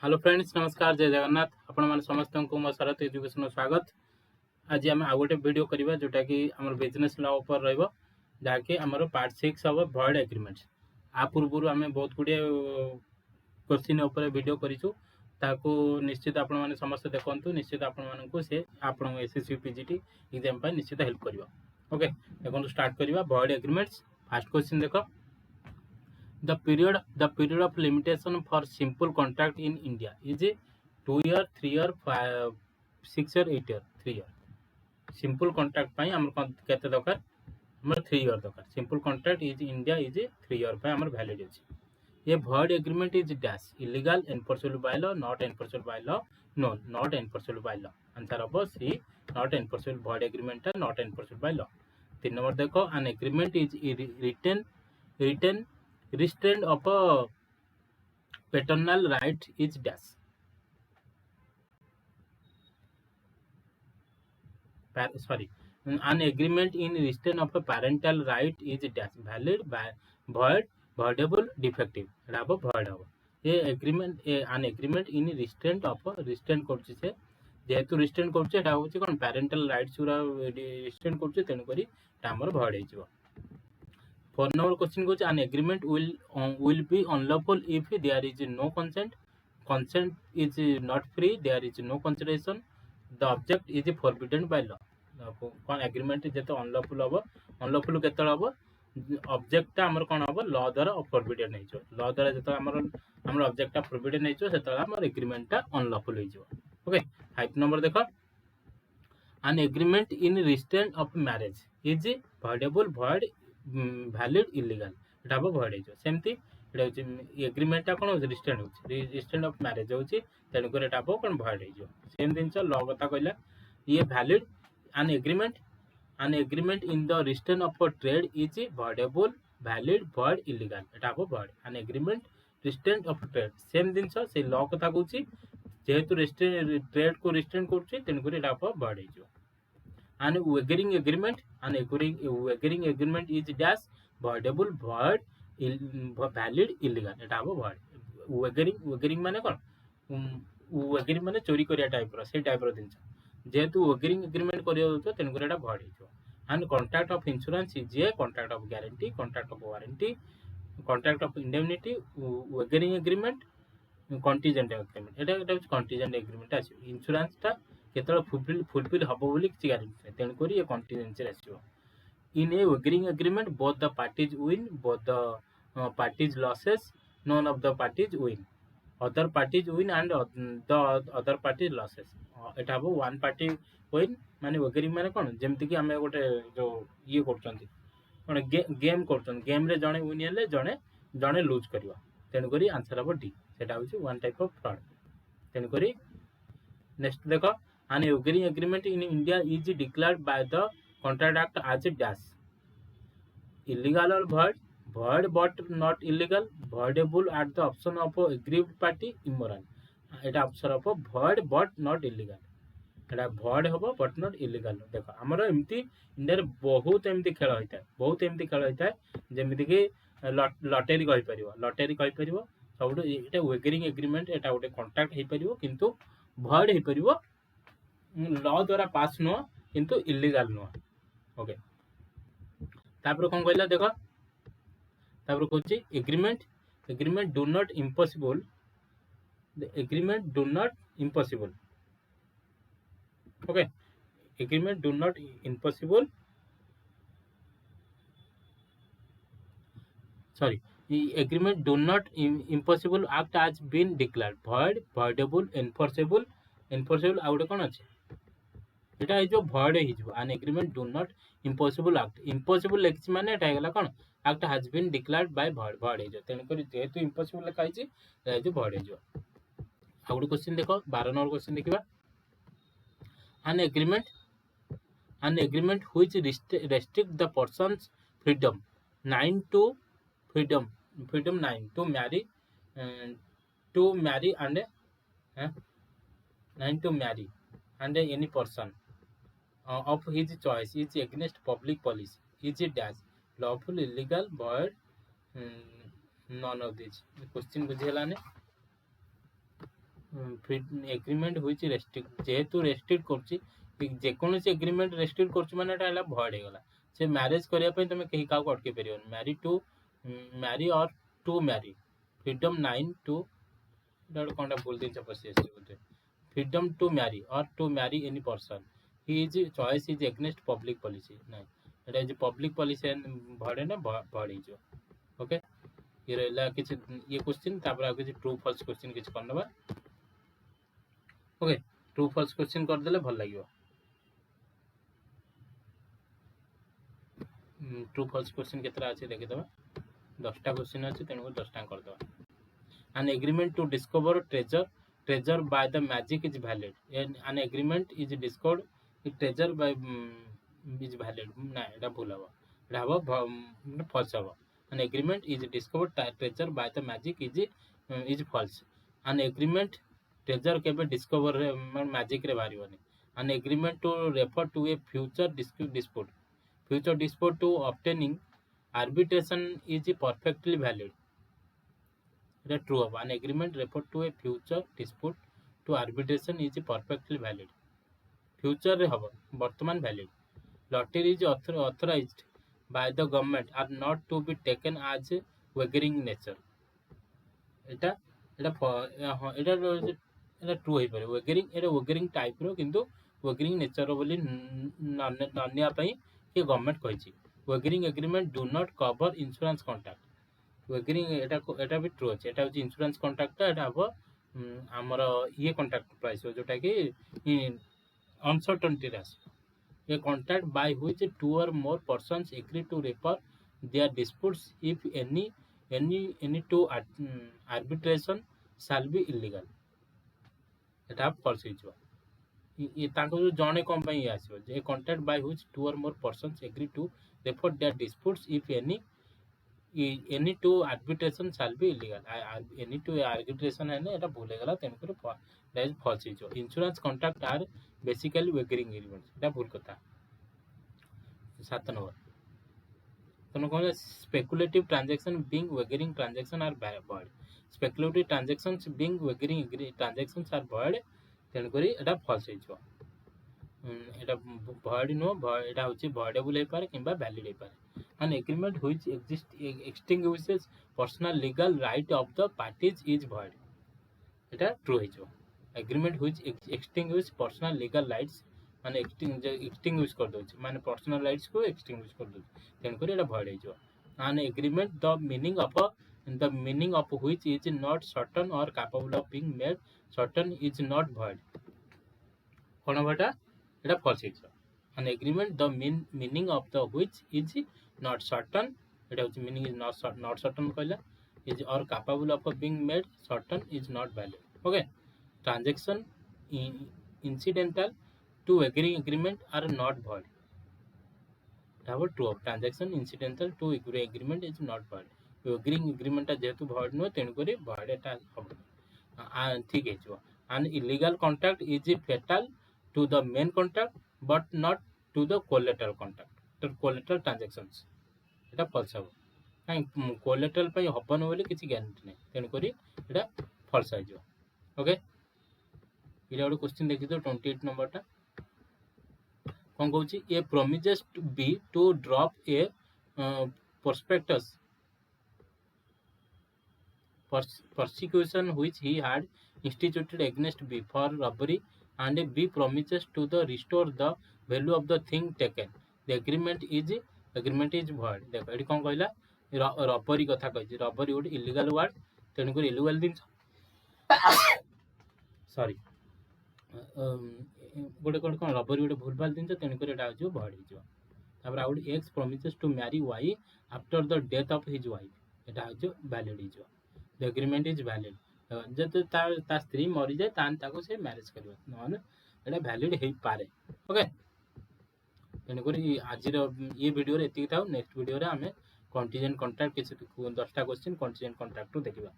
Hello friends, नमस्कार, जय जगन्नाथ। आपण मैंने समस्त को मो शरत एजुकेशन स्वागत। आज आम आउ गोटे वीडियो करवा जोटा कि आम बिजनेस लॉ पर रही आमर पार्ट 6 हम भॉइड एग्रीमेंट्स। आ पूर्व आम बहुत गुड़े क्वेश्चन उपर वीडियो करूँ, ताकू निश्चित आपण मैंने समस्त देखु। निश्चित आपण से आपण एसएसबी पीजीटी एग्जाम निश्चित हेल्प कर। ओके, देखो स्टार्ट करवा भॉइड एग्रीमेंट्स। फास्ट क्वेश्चन देख, the period of limitation for simple contract in India is 2 year, 3 year, 5, 6 year, 8 year, 3 year. Simple contract पाई हमर केते दरकार, हमर 3 year दरकार। Simple contract is India is 3 year पाई हमर वैलिड अछि। ये void agreement is dash illegal, enforceable by law, not enforceable by law, no, not enforceable by law। Answer अब सी, not enforceable। void agreement है not enforceable by law। 3 number देखो, an agreement is written restraint of a paternal right is dash an agreement in restraint of a parental right is dash valid, void, voidable, defective। राबो void हो ये agreement an agreement in restraint of restraint करछि से जेहेतु restraint करछि एटा होछि कोन parental rights उरा restraint करछि तेन करी टामर void हे जिवो। 4 number question goes, an agreement will be unlawful if there is no consent, consent is not free, there is no consideration, the object is forbidden by law। कौन agreement जते unlawful हम, unlawful केतल हम, object हमर कोन हम law द्वारा forbidden हे जो, law द्वारा जते हमर ऑब्जेक्ट फोरबिडन हे जो सेतला हमर एग्रीमेंट अनलॉफुल हे जो। ओके, 5 नंबर देखो, an agreement in restraint of marriage is voidable, void, valid, illegal। एटा हम void हे जो। सेमती एटा होची एग्रीमेंट कोन होची restraint होची, restraint of marriage होची, तेन कर एटा हम कोन void हे जो। सेम दिन लॉ कथा कहला ये valid, an agreement in the restraint of a trade is voidable, valid, void, illegal। एटा हम void। an agreement restraint of trade same दिन से लॉ कथा कहूची, जेहेतु ट्रेड को रिस्ट्रेंट करछि तेन कर एटा हम void हे जो। an wagering agreement is dash voidable, void, valid, illegal। एटा हम void। wagering माने कोन, wagering माने चोरी करिया टाइप रो, से टाइप रो दिन जेहेतु wagering agreement करियो तो तेन कर एटा void हे जो। and contract of insurance is a contract of guarantee, contract of warranty, contract of indemnity, wagering agreement, contingent agreement। Etah contingent agreement आसी इंश्योरेंस ता केतल फुलफिल हबो बोली किछि गारंटी नै, तेन करी ये contingency आसीबो। In A wagering agreement both the parties win, both the parties losses, none of the parties win, other parties win and the other parties losses। एटा हबो वन पार्टी win माने wagering माने कोन, जेमति कि हमें गोटे जो ये करचंती कोन गेम करचन, गेम रे जणे विन हेले जणे लूज करिवो, तेन करी आंसर हबो डी। सेटा होची वन टाइप ऑफ फ्रॉड। तेन करी नेक्स्ट देखो, an wagering agreement in India is declared by the Contract Act as a dash illegal or void, void but not illegal, voidable at the option of aggrieved party, immoral। Etah option of void but not illegal, Etah void हबो but not illegal। देखो हमर एमती India रे बहुत एमती खेल होइता, बहुत एमती खेल होइता, जेमिति कि लॉटरी कहि परिबो, लॉटरी कहि परिबो सबुठ एटा wagering agreement, एटा गोटे कॉन्ट्रैक्ट हे परिबो किंतु void हे परिबो, लॉ द्वारा पास नो किंतु इलीगल नो। ओके, तापर कोन कहला देखो, तापर कहछि agreement do not impossible, the agreement do not impossible. Okay, agreement do not impossible, sorry, agreement do not impossible act has been declared void, voidable, enforceable आउट कोन अछि, एटा हे जो void हे जो। an agreement do not impossible act, impossible लेखि माने एटा हेला कोन, act has been declared by void हे जो। तेन करी जेहेतु impossible लेखा हिची हे जो void हे जो। आउट क्वेश्चन देखो, 12 नंबर क्वेश्चन देखिबा, an agreement which restrict the person's freedom 9 to freedom 9 to marry and 9 to marry and any person of his choice is against public policy, is it dash lawful, illegal, void, none of these। Question बुझेलाने agreement हुई restrict जेहेतु restrict करछि जेकोसी agreement restrict करछि माने एटा हला भॉइड हे गला से मैरिज करिया पय तमे केही का अटके परियन marry or to marry freedom 9 to डॉट कोनटा बोल दिन पसे बोलते freedom to marry or to marry any person he is choice is against public policy नहीं एटा इज पब्लिक पॉलिसी भॉइड ना भॉइड हे जो ओके ये रहला किछ ये क्वेश्चन तापर आ किछ ट्रू फॉल्स क्वेश्चन किछ करनबा ओके ट्रू फॉल्स क्वेश्चन कर देले भल लागियो ट्रू फॉल्स क्वेश्चन केतरा अछि देखि दबा 10टा क्वेश्चन अछि तेनु 10टा कर दबा an agreement to discover treasure by the magic is valid an agreement is discovered treasure by is valid ना एटा भूल हबो एटा हबो फॉल्स हबो an agreement is discovered treasure by the magic is false an agreement treasure केबे discover magic रे बारिवनी an agreement to refer to a future dispute to obtaining arbitration is perfectly valid it true of an agreement refer to a future dispute to arbitration is perfectly valid future रे हबो वर्तमान valid lottery is authorized by the government are not to be taken as wagering nature Etah Etah Etah true होई पारे वगेरिंग type रो किंतु वगेरिंग nature बोली ननिया पई के गवर्नमेंट कहिछि wagering agreement do not cover insurance contract wagering एटा भी ट्रू अछि एटा होछि इंश्योरेंस कॉन्ट्रैक्ट एटा हबो हमर ये कॉन्ट्रैक्ट प्राइस जोटा कि अनसर्टेनिटी रास a contract by which two or more persons agree to refer their disputes if any two arbitration shall be illegal एटा फॉल्स हिजो ये ताको जो जने कम पई आसीबो जे contract by which two or more persons agree to refer their disputes if any to arbitration shall be illegal any to arbitration है ना एटा भूल गला तेन कर दैट इज फॉल्स हिजो insurance contract are basically wagering agreements एटा भूल कथा 7 नंबर तनो कहले speculative transaction being wagering transaction are void speculative transactions being wagering transactions are void तेन करी एटा फॉल्स हिजो एटा void नो एटा होची voidable हे पारे किबा वैलिड हे पारे an agreement which extinguishes personal legal right of the parties is void Etah true हिजो agreement which extinguishes personal legal rights माने extinguish कर दो माने पर्सनल राइट्स को extinguish कर दो तेन करी एटा void हिजो an agreement the meaning of which is not certain or capable of being made certain is not void कोन बटा एटा फॉल्स हिजो an agreement the meaning of the which is not certain एटा होची meaning is not certain कहला is or capable of being made certain is not valid okay transaction incidental to agreement are not void However, true of transaction incidental to agreement is not void. Agreeing agreement जेहेतु void no तेन करी void एटा हम ठीक है जो an illegal contract is fatal to the main contract but not to the collateral contract to collateral transactions Etah false हो काई collateral पे हबन बोली किछि ग्यारंटी नै तेन करी एटा false है जो ओके इरा वाला क्वेश्चन देखि तो 28 नंबर टा कौन कहूँ ए promises to be to drop a prospectus persecution which he had instituted against B for robbery and B promises to the restore the value of the thing taken the agreement is void देखो AD कौन कहला robbery कथा कहछि robbery would illegal word तेन को illegal दिन sorry गोटे कोन कोन rubber गोटे भूल भाल दिन तेन कर एटा जो भड हिजो तापर आउट X promises to marry Y after the death of his wife एटा जो वैलिड हिजो द एग्रीमेंट इज वैलिड जते ता स्त्री मरि जाय तान ताको से मैरिज करबो नहने एटा वैलिड हे पारे ओके तेन कर आज ये वीडियो रे एति थाउ नेक्स्ट वीडियो रे हमें कंटीजेंट कॉन्ट्रैक्ट किछ 10टा क्वेश्चन कंटीजेंट कॉन्ट्रैक्ट देखिबा